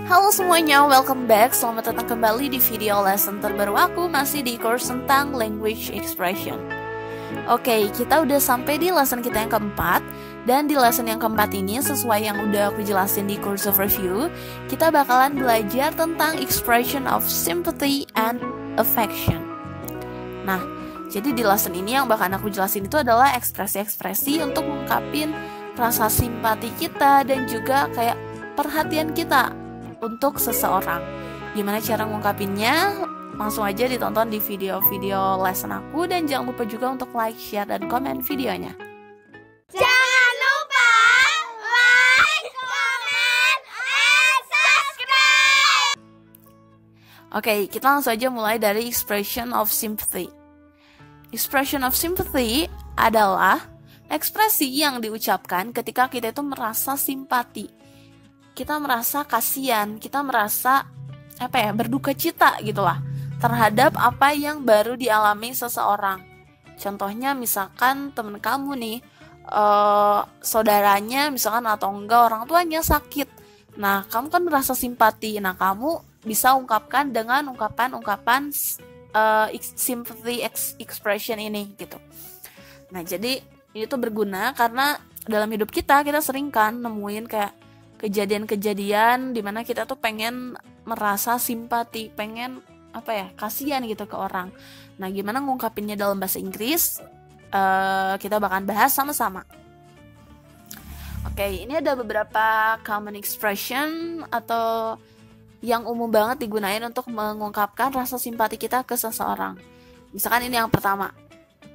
Halo semuanya, welcome back. Selamat datang kembali di video lesson terbaru aku, masih di course tentang language expression. Oke, kita udah sampai di lesson kita yang keempat. Dan di lesson yang keempat ini, sesuai yang udah aku jelasin di course of review, kita bakalan belajar tentang expression of sympathy and affection. Nah, jadi di lesson ini yang bakalan aku jelasin itu adalah ekspresi-ekspresi untuk mengungkapin rasa simpati kita dan juga kayak perhatian kita untuk seseorang. Gimana cara ngungkapinnya? Langsung aja ditonton di video-video lesson aku. Dan jangan lupa juga untuk like, share, dan komen videonya. Jangan lupa like, comment, and subscribe. Oke, kita langsung aja mulai dari expression of sympathy. Expression of sympathy adalah ekspresi yang diucapkan ketika kita itu merasa simpati. Kita merasa kasihan, kita merasa berduka cita gitu lah terhadap apa yang baru dialami seseorang. Contohnya misalkan temen kamu nih, saudaranya misalkan atau enggak orang tuanya sakit. Nah, kamu kan merasa simpati. Nah, kamu bisa ungkapkan dengan ungkapan-ungkapan sympathy expression ini gitu. Nah, jadi ini tuh berguna karena dalam hidup kita sering kan nemuin kayak kejadian-kejadian dimana kita tuh pengen merasa simpati, pengen kasihan gitu ke orang. Nah, gimana ngungkapinnya dalam bahasa Inggris? Kita bakalan bahas sama-sama. Oke, ini ada beberapa common expression atau yang umum banget digunain untuk mengungkapkan rasa simpati kita ke seseorang. Misalkan ini yang pertama,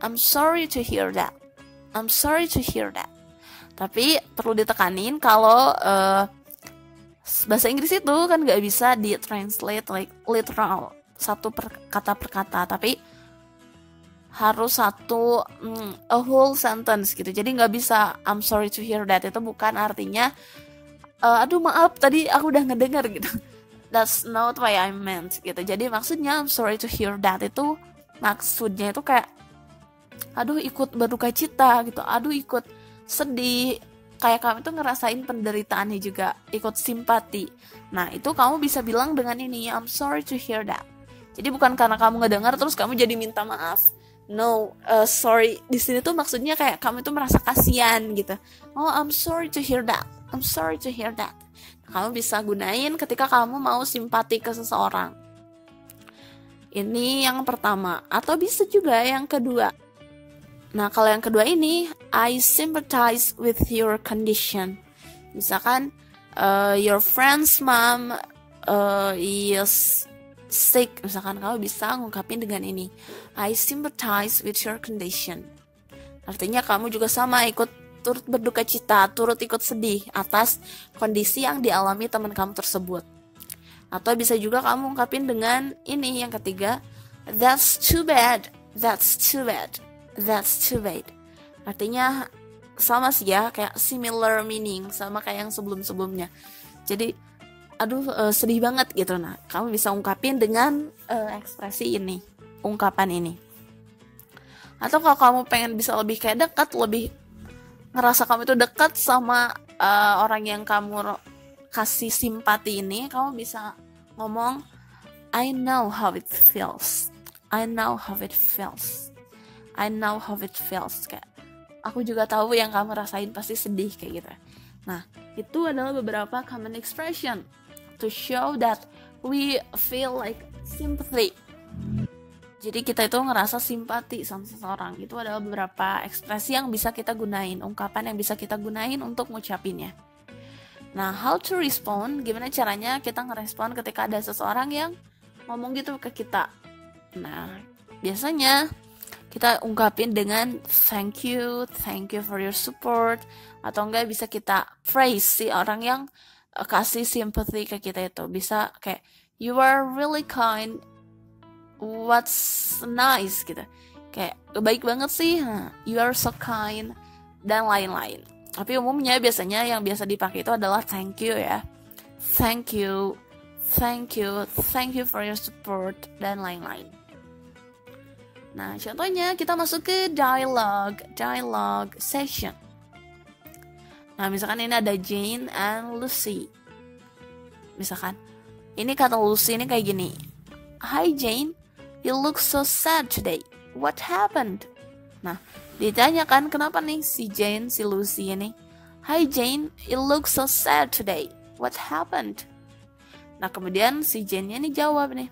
I'm sorry to hear that. I'm sorry to hear that. Tapi perlu ditekanin kalau bahasa Inggris itu kan nggak bisa di-translate like literal, satu kata per kata, tapi harus satu a whole sentence gitu. Jadi nggak bisa I'm sorry to hear that, itu bukan artinya aduh maaf tadi aku udah ngedengar gitu. That's not what I meant gitu. Jadi maksudnya I'm sorry to hear that itu maksudnya itu kayak aduh ikut berduka cita gitu, aduh ikut sedih, kayak kamu tuh ngerasain penderitaannya juga, ikut simpati. Nah, itu kamu bisa bilang dengan ini, I'm sorry to hear that. Jadi bukan karena kamu ngedengar terus kamu jadi minta maaf. No, sorry di sini tuh maksudnya kayak kamu tuh merasa kasihan gitu. Oh, I'm sorry to hear that. I'm sorry to hear that. Kamu bisa gunain ketika kamu mau simpati ke seseorang. Ini yang pertama, atau bisa juga yang kedua. Nah, kalau yang kedua ini, I sympathize with your condition. Misalkan, your friend's mom is sick. Misalkan kamu bisa ngungkapin dengan ini, I sympathize with your condition. Artinya kamu juga sama ikut turut berduka cita, turut ikut sedih atas kondisi yang dialami teman kamu tersebut. Atau bisa juga kamu ngungkapin dengan ini yang ketiga, that's too bad. That's too bad. That's too bad. Artinya sama sih ya, kayak similar meaning, sama kayak yang sebelum-sebelumnya. Jadi, aduh sedih banget gitu. Nah, kamu bisa ungkapin dengan ekspresi ini, ungkapan ini. Atau kalau kamu pengen bisa lebih kayak dekat, lebih ngerasa kamu itu dekat sama orang yang kamu kasih simpati ini, kamu bisa ngomong, I know how it feels. I know how it feels. I know how it feels. Kayak aku juga tahu yang kamu rasain, pasti sedih kayak gitu. Nah, itu adalah beberapa common expression to show that we feel like sympathy. Jadi kita itu ngerasa simpati sama seseorang. Itu adalah beberapa ekspresi yang bisa kita gunain, ungkapan yang bisa kita gunain untuk ngucapinnya. Nah, how to respond? Gimana caranya kita ngerespon ketika ada seseorang yang ngomong gitu ke kita? Nah, biasanya kita ungkapin dengan thank you for your support, atau enggak bisa kita praise si orang yang kasih sympathy ke kita itu. Bisa kayak you are really kind, what's nice gitu. Kayak baik banget sih, you are so kind, dan lain-lain. Tapi umumnya biasanya yang biasa dipakai itu adalah thank you ya. Thank you for your support, dan lain-lain. Nah, contohnya kita masuk ke dialogue session. Nah, misalkan ini ada Jane and Lucy. Misalkan, ini kata Lucy ini kayak gini. Hi Jane, you look so sad today. What happened? Nah, ditanyakan kenapa nih si Jane, si Lucy ini. Hi Jane, you look so sad today. What happened? Nah, kemudian si Jane-nya ini jawab nih.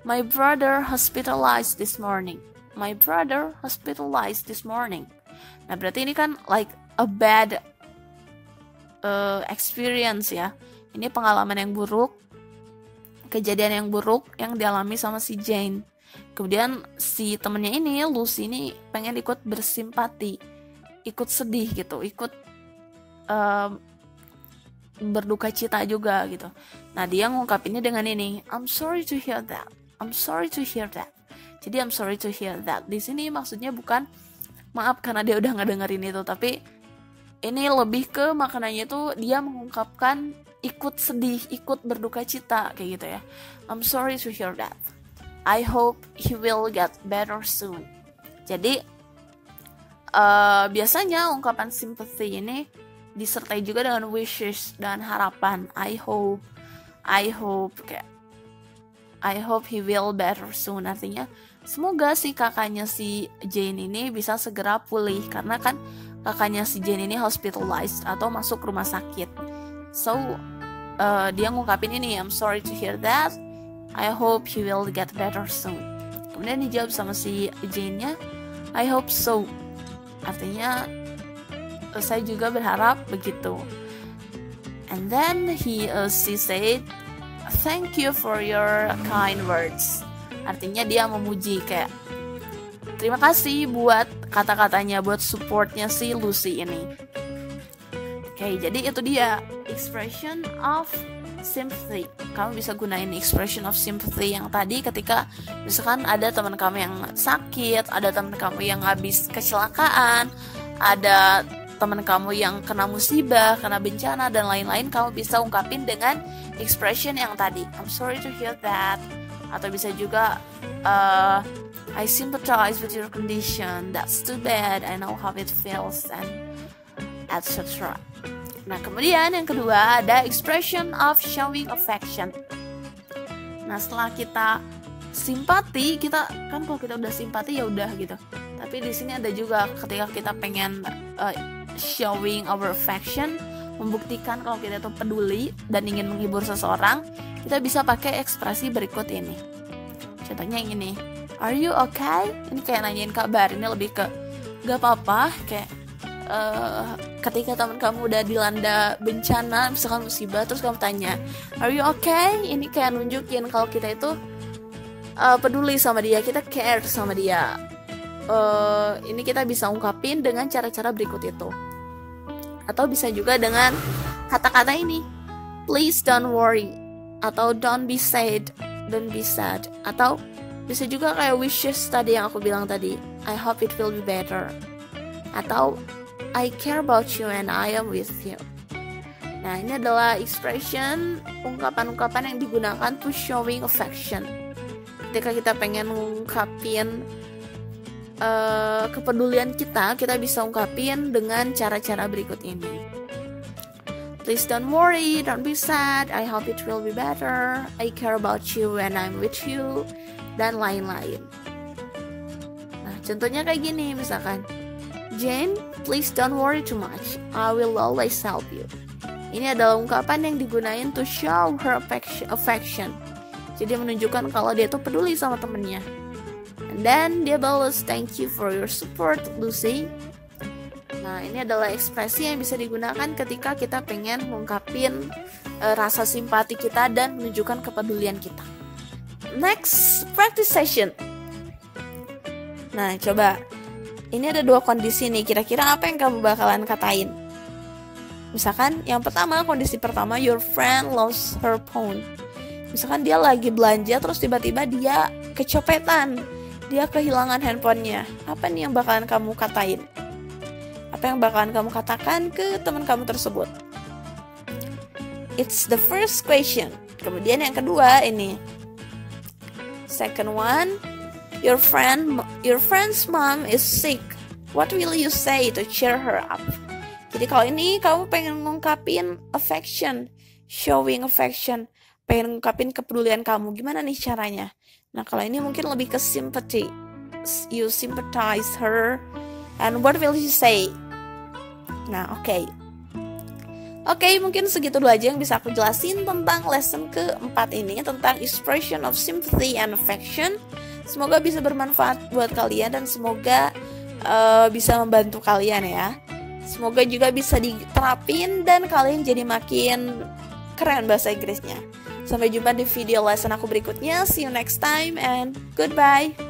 My brother hospitalized this morning. My brother hospitalized this morning. Nah, berarti ini kan like a bad experience ya. Ini pengalaman yang buruk, kejadian yang buruk yang dialami sama si Jane. Kemudian si temennya ini, Lucy ini pengen ikut bersimpati, ikut sedih gitu, ikut berduka cita juga gitu. Nah, dia ngungkapinnya dengan ini, I'm sorry to hear that. I'm sorry to hear that. Jadi I'm sorry to hear that. Di sini maksudnya bukan maaf karena dia udah ngedengerin itu, tapi ini lebih ke maknanya itu dia mengungkapkan ikut sedih, ikut berduka cita kayak gitu ya. I'm sorry to hear that. I hope he will get better soon. Jadi biasanya ungkapan sympathy ini disertai juga dengan wishes dan harapan. I hope kayak I hope he will better soon. Artinya semoga si kakaknya si Jane ini bisa segera pulih, karena kan kakaknya si Jane ini hospitalized atau masuk rumah sakit. So dia ngungkapin ini, I'm sorry to hear that. I hope he will get better soon. Kemudian dijawab sama si Jane-nya, I hope so. Artinya saya juga berharap begitu. And then she said, thank you for your kind words. Artinya dia memuji, kayak terima kasih buat kata-katanya, buat supportnya si Lucy ini. Oke, jadi itu dia expression of sympathy. Kamu bisa gunain expression of sympathy yang tadi ketika misalkan ada teman kamu yang sakit, ada teman kamu yang habis kecelakaan, ada teman kamu yang kena musibah, kena bencana, dan lain-lain. Kamu bisa ungkapin dengan expression yang tadi, I'm sorry to hear that. Atau bisa juga I sympathize with your condition, that's too bad, I know how it feels, and etc. Nah, kemudian yang kedua ada expression of showing affection. Nah, setelah kita simpati, kita kan kalau kita udah simpati ya udah gitu. Tapi di sini ada juga ketika kita pengen showing our affection, membuktikan kalau kita itu peduli dan ingin menghibur seseorang, kita bisa pakai ekspresi berikut ini. Contohnya yang ini, are you okay? Ini kayak nanyain kabar, ini lebih ke gak apa-apa, kayak ketika teman kamu udah dilanda bencana, misalkan musibah, terus kamu tanya, are you okay? Ini kayak nunjukin kalau kita itu peduli sama dia, kita care sama dia. Ini kita bisa ungkapin dengan cara-cara berikut itu. Atau bisa juga dengan kata-kata ini, please don't worry, atau don't be sad, atau bisa juga kayak wishes tadi yang aku bilang tadi, I hope it will be better, atau I care about you and I am with you. Nah, ini adalah expression, ungkapan-ungkapan yang digunakan to showing affection. Ketika kita pengen ngungkapin kepedulian kita bisa ungkapin dengan cara-cara berikut ini. Please don't worry, don't be sad, I hope it will be better, I care about you and I'm with you, dan lain-lain. Nah, contohnya kayak gini misalkan, Jane, please don't worry too much, I will always help you. Ini adalah ungkapan yang digunain to show her affection. Jadi menunjukkan kalau dia tuh peduli sama temennya. And then dia balas, thank you for your support, Lucy. Nah, ini adalah ekspresi yang bisa digunakan ketika kita pengen mengungkapin rasa simpati kita dan menunjukkan kepedulian kita. Next, practice session. Nah, coba. Ini ada dua kondisi nih, kira-kira apa yang kamu bakalan katain? Misalkan, yang pertama, kondisi pertama, your friend lost her phone. Misalkan dia lagi belanja, terus tiba-tiba dia kecopetan. Dia kehilangan handphonenya. Apa nih yang bakalan kamu katain? Apa yang bakalan kamu katakan ke teman kamu tersebut? It's the first question. Kemudian yang kedua ini. Second one, your friend's mom is sick. What will you say to cheer her up? Jadi kalau ini kamu pengen ngungkapin affection, showing affection, pengen ngungkapin kepedulian kamu. Gimana nih caranya? Nah, kalau ini mungkin lebih ke sympathy. You sympathize her. And what will you say? Nah, Oke, mungkin segitu dulu aja yang bisa aku jelasin tentang lesson keempat ini, tentang expression of sympathy and affection. Semoga bisa bermanfaat buat kalian dan semoga bisa membantu kalian ya. Semoga juga bisa diterapin dan kalian jadi makin keren bahasa Inggrisnya. Sampai jumpa di video lesson aku berikutnya. See you next time and goodbye.